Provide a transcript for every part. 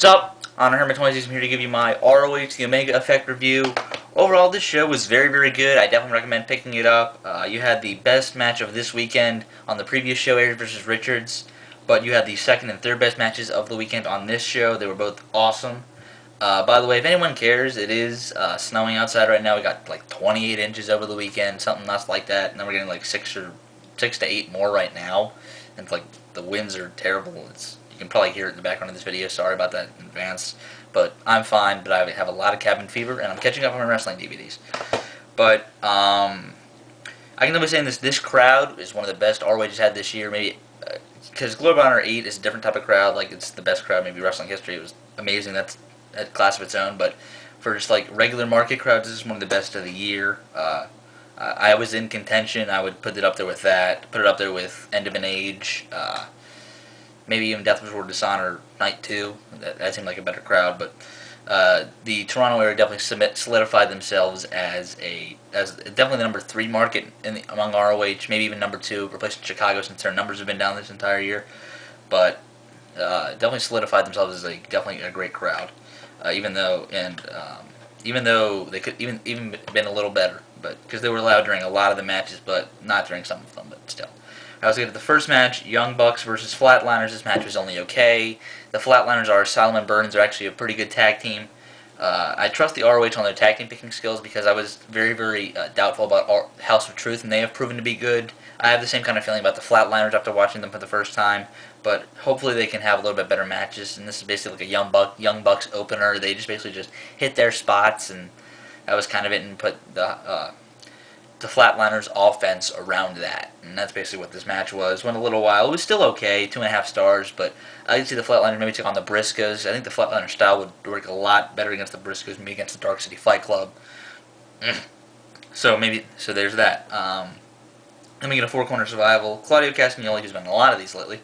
What's up? Honor Hermit 26. I'm here to give you my ROH The Omega Effect review. Overall, this show was very, very good. I definitely recommend picking it up. You had the best match of this weekend on the previous show, Aries versus Richards, but you had the second and third best matches of the weekend on this show. They were both awesome. By the way, if anyone cares, it is snowing outside right now. We got like 28 inches over the weekend, something nuts like that, and then we're getting like 6 to 8 more right now. And it's like the winds are terrible. You can probably hear it in the background of this video. Sorry about that in advance. But I'm fine, but I have a lot of cabin fever, and I'm catching up on my wrestling DVDs. But I can only say this crowd is one of the best ROH has had this year. Maybe because Glory of Honor 8 is a different type of crowd. Like, it's the best crowd maybe wrestling history. It was amazing. That's a class of its own. But for just like regular market crowds, this is one of the best of the year. I was in contention. I would put it up there with that. Put it up there with End of an Age. Maybe even Death Before Dishonor Night 2. That seemed like a better crowd. But the Toronto area definitely solidified themselves as definitely the number 3 market among ROH. Maybe even number 2, replacing Chicago since their numbers have been down this entire year. But definitely solidified themselves as definitely a great crowd. Even though they could even been a little better, but because they were loud during a lot of the matches, but not during some of them, but still. I was looking at the first match, Young Bucks versus Flatliners. This match was only okay. The Flatliners are Asylum and Burns. They're actually a pretty good tag team. I trust the ROH on their tag team picking skills because I was very, very doubtful about House of Truth, and they have proven to be good. I have the same kind of feeling about the Flatliners after watching them for the first time, but hopefully they can have a little bit better matches. And this is basically like a Young Bucks opener. They just basically just hit their spots, and that was kind of it, and put the Flatliners offense around that. And that's basically what this match was. Went a little while. It was still okay, 2.5 stars, but I could see the Flatliners maybe take on the Briscoes. I think the Flatliner style would work a lot better against the Briscoes, maybe against the Dark City Fight Club. So there's that. Then we get a 4-corner survival. Claudio Castagnoli, who's been in a lot of these lately.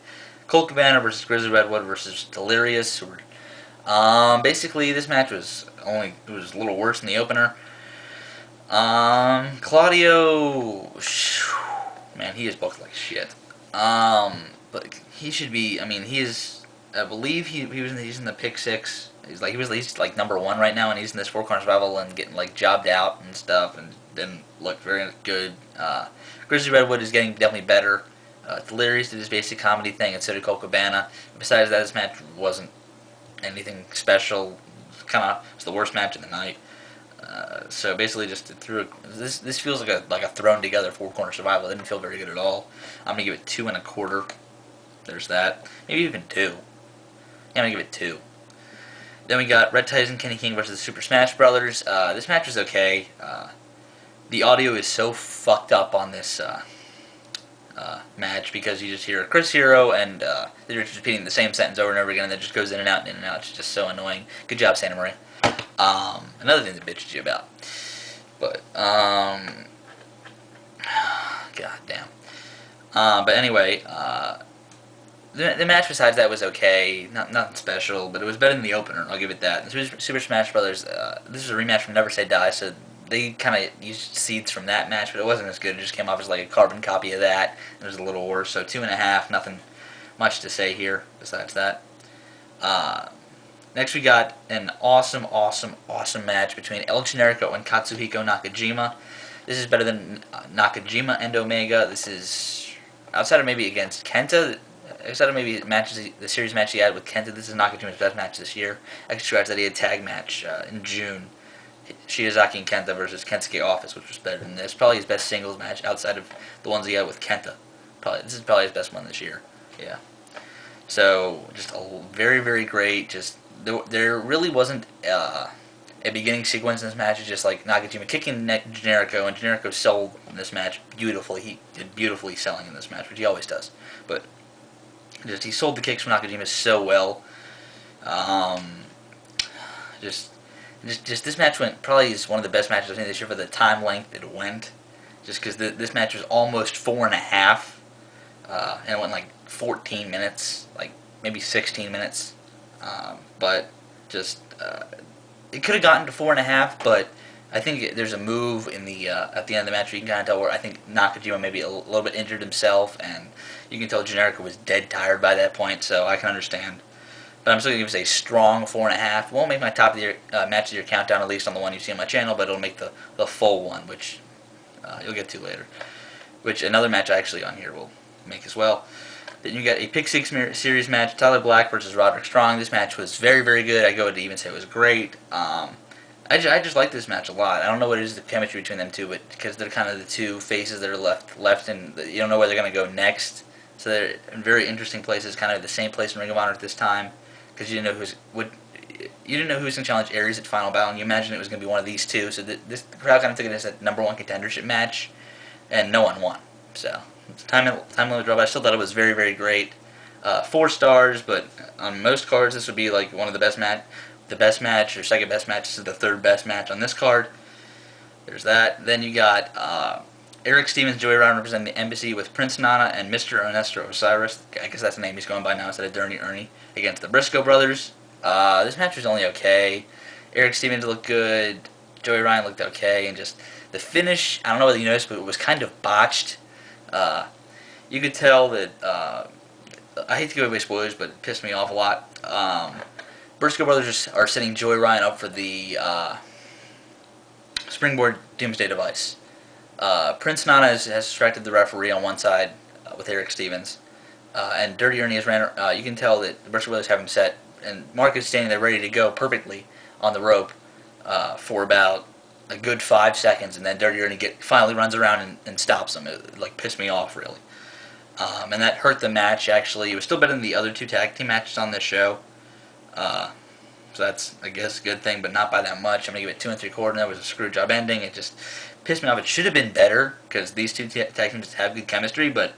Colt Cabana versus Grizzly Redwood versus Delirious. Basically, this match was a little worse than the opener. Claudio, man, he is booked like shit. But he should be. I mean, I believe he's in the pick 6. He's at least like number 1 right now, and he's in this 4-corner survival and getting like jobbed out and stuff, and didn't look very good. Grizzly Redwood is getting definitely better. Delirious did his basic comedy thing, and so did Colt Cabana. Besides that, this match wasn't anything special. It's the worst match of the night. So basically, just this feels like a thrown together 4-corner survival. It didn't feel very good at all. I'm gonna give it 2 1/4. There's that. Maybe even 2. Yeah, I'm gonna give it 2. Then we got Rhett and Kenny King versus the Super Smash Brothers. This match was okay. The audio is so fucked up on this match because you just hear Chris Hero and they're just repeating the same sentence over and over again, and it just goes in and out and in and out. It's just so annoying. Good job, Santa Maria. Another thing to bitch at you about. But, god damn. But anyway, the match besides that was okay. Nothing special, but it was better than the opener, I'll give it that. The Super Smash Brothers, this is a rematch from Never Say Die, so they kind of used seeds from that match, but it wasn't as good. It just came off as like a carbon copy of that. It was a little worse, so 2.5, nothing much to say here besides that. Next we got an awesome match between El Generico and Katsuhiko Nakajima. This is better than Nakajima and Omega. This is, outside of maybe against Kenta, outside of maybe the series match he had with Kenta, this is Nakajima's best match this year. I can scratch that he had a tag match in June. Shiozaki and Kenta versus Kensuke Office, which was better than this. Probably his best singles match outside of the ones he had with Kenta. This is probably his best one this year. Yeah. So, just a very, very great, there really wasn't a beginning sequence in this match. It's just like Nakajima kicking Generico, and Generico sold in this match beautifully. He did beautifully selling in this match, which he always does. But he sold the kicks from Nakajima so well. This match probably is one of the best matches I've seen this year for the time length it went. Just because this match was almost 4.5, and it went like 14 minutes, like maybe 16 minutes. But it could have gotten to 4.5, but I think there's a move in the at the end of the match where you can kind of tell where I think Nakajima maybe a little bit injured himself, and you can tell Generico was dead tired by that point, so I can understand. but I'm still going to give it a strong 4.5. Won't make my top of the year match of the year countdown, at least on the one you see on my channel, but it'll make the full one, which you'll get to later. Which another match actually on here will make as well. Then you got a Pick 6 series match, Tyler Black versus Roderick Strong. This match was very, very good. I go to even say it was great. I just like this match a lot. I don't know what it is, the chemistry between them two, but because they're kind of the two faces that are left, and you don't know where they're going to go next. So they're in very interesting places, kind of the same place in Ring of Honor at this time, because you didn't know who was going to challenge Aries at Final Battle, and you imagined it was going to be one of these two. So the crowd kind of took it as a #1 contendership match, and no one won. So time limit draw, but I still thought it was very, very great. 4 stars, but on most cards this would be like one of the best match or second best match. This is the third best match on this card. There's that. Then you got Erick, Stevens, Joey Ryan representing the Embassy with Prince Nana and Mr. Ernesto Osiris. I guess that's the name he's going by now instead of Dirty Ernie, against the Briscoe brothers. This match was only okay. Erick Stevens looked good. Joey Ryan looked okay, and just the finish, I don't know whether you noticed, but it was kind of botched. You could tell that, I hate to give away spoilers, but it pissed me off a lot. Briscoe brothers are setting Joey Ryan up for the Springboard Doomsday device. Prince Nana has distracted the referee on one side with Erick Stevens, and Dirty Ernie has ran. You can tell that the Briscoe brothers have him set, and Mark is standing there ready to go perfectly on the rope for about a good 5 seconds, and then Dirty Ernie finally runs around and stops him. It like pissed me off really, and that hurt the match. Actually, it was still better than the other 2 tag team matches on this show. So that's, I guess, a good thing, but not by that much. I'm going to give it 2 3/4, and that was a screw job ending. It just pissed me off. It should have been better, because these 2 tag teams have good chemistry, but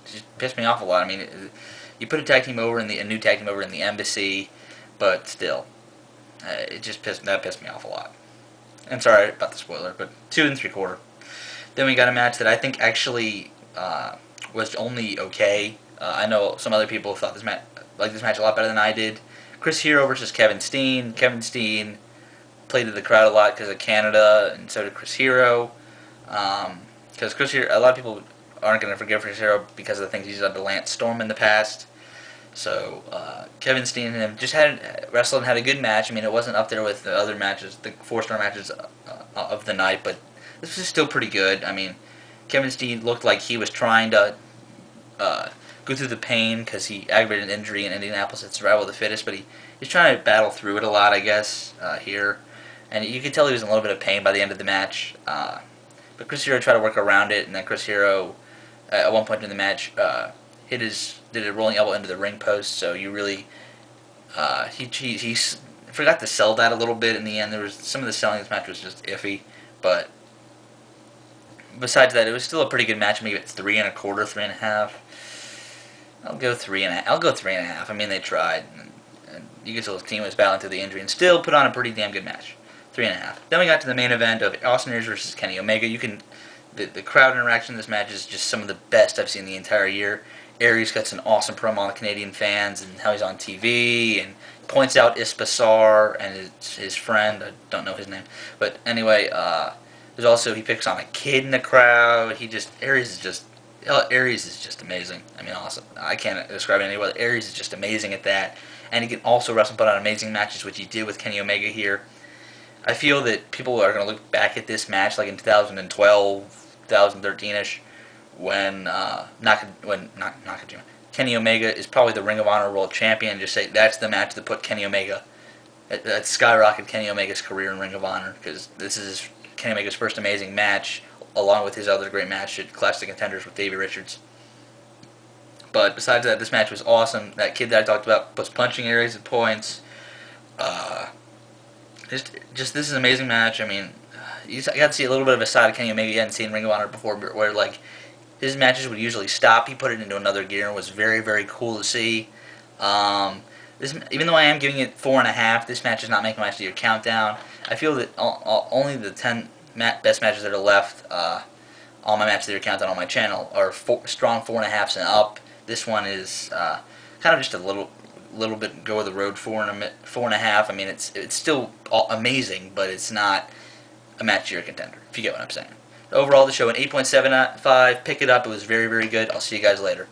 it just pissed me off a lot. I mean, you put a new tag team over in the Embassy, but still, that pissed me off a lot. And sorry about the spoiler, but 2 3/4. Then we got a match that I think actually was only okay. I know some other people thought liked this match a lot better than I did. Chris Hero versus Kevin Steen. Kevin Steen played to the crowd a lot because of Canada, and so did Chris Hero. Because Chris Hero, a lot of people aren't going to forgive Chris Hero because of the things he's done to Lance Storm in the past. So Kevin Steen and him just wrestled and had a good match. I mean, it wasn't up there with the other matches, the 4-star matches of the night, but this was still pretty good. I mean, Kevin Steen looked like he was trying to go through the pain because he aggravated an injury in Indianapolis at Survival of the Fittest, but he's trying to battle through it a lot, I guess, here. And you could tell he was in a little bit of pain by the end of the match. But Chris Hero tried to work around it, and then Chris Hero, at one point in the match, did a rolling elbow into the ring post, so you really, he forgot to sell that a little bit in the end. There was some of the selling of this match was just iffy, but besides that, it was still a pretty good match. Maybe it's 3 1/4, 3.5. I'll go 3.5. I'll go 3.5. I mean, they tried, and you could tell the team was battling through the injury and still put on a pretty damn good match. 3.5. Then we got to the main event of Austin Aries versus Kenny Omega. The crowd interaction in this match is just some of the best I've seen the entire year. Aries cuts an awesome promo on the Canadian fans and how he's on TV, and points out Ispassar and his friend. I don't know his name, but anyway, there's also, he picks on a kid in the crowd. Aries is just amazing. I mean, awesome. I can't describe it any other. Aries is just amazing at that, and he can also wrestle and put on amazing matches, which he did with Kenny Omega here. I feel that people are going to look back at this match like in 2012, 2013ish, when Nakajima, Kenny Omega is probably the Ring of Honor World Champion. Just say that's the match that put Kenny Omega, that skyrocketed Kenny Omega's career in Ring of Honor, because this is Kenny Omega's first amazing match, along with his other great match at Clash of the Contenders with Davey Richards. But besides that, this match was awesome. That kid that I talked about was punching Aries at points. Just this is an amazing match. I mean, you got to see a little bit of a side of Kenny Omega you hadn't seen in Ring of Honor before, where like his matches would usually stop. He put it into another gear and was very, very cool to see. Even though I am giving it 4.5, this match is not making my match of the year countdown. I feel that only the 10 best matches that are left on my match of the year countdown on my channel are strong 4.5s and up. This one is kind of just a little bit go of the road 4.5. I mean, it's still amazing, but it's not a match of the year contender, if you get what I'm saying. Overall, the show an 8.75. Pick it up. It was very, very good. I'll see you guys later.